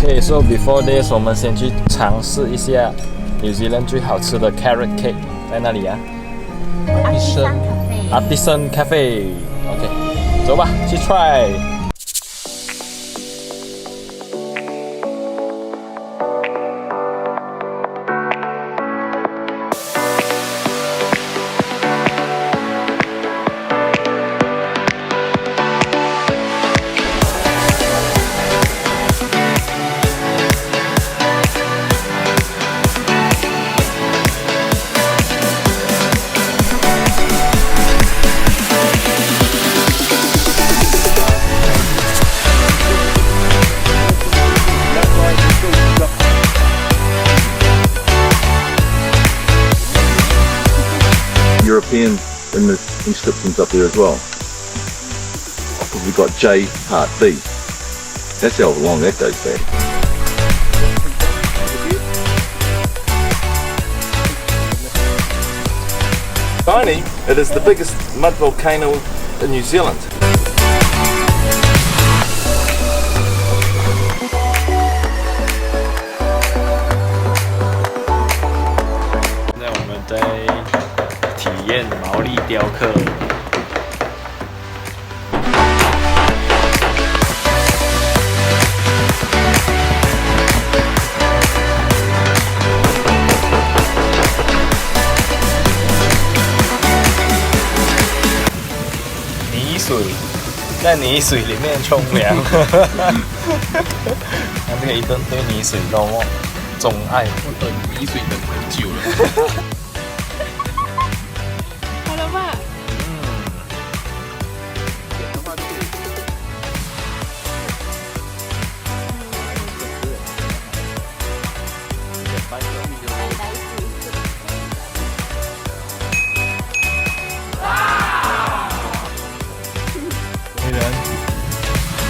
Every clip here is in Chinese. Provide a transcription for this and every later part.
Okay, so before this， 我们先去尝试一下 New Zealand 最好吃的 carrot cake， 在哪里啊 ？Artisan Cafe。OK， 走吧，去 try。European in the inscriptions up there as well. We've got J Part B. That's how long that goes back. Tiny, it is the biggest mud volcano in New Zealand. 体验毛利雕刻。泥水，在泥水里面冲凉。那这个一顿对泥水多么钟爱。我等泥水等很久了。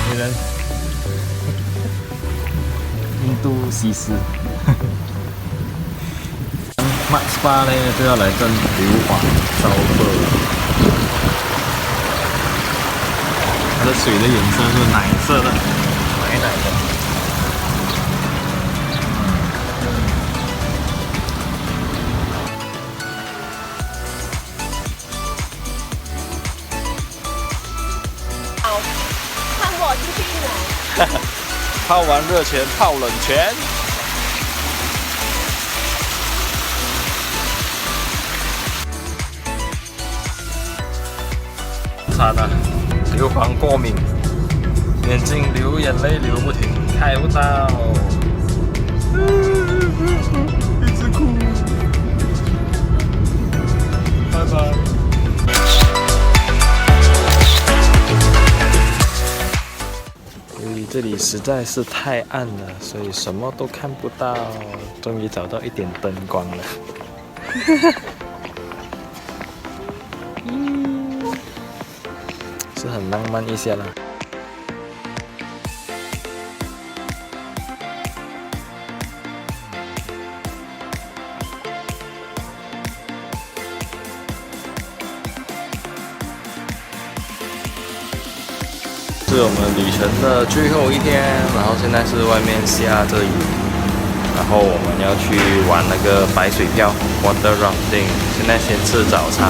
女人，印度西施。Max Spa 呢就要来蒸硫磺烧热，它的水的颜色是奶色的，奶的。看我出去一来。泡完热泉泡冷泉。惨了，硫磺过敏，眼睛流眼泪流不停，开不到，一直哭。拜拜。这里实在是太暗了，所以什么都看不到。终于找到一点灯光了。是很浪漫一下啦。是我们旅程的最后一天，然后现在是外面下着雨，然后我们要去玩那个白水漂 water rafting， 现在先吃早餐。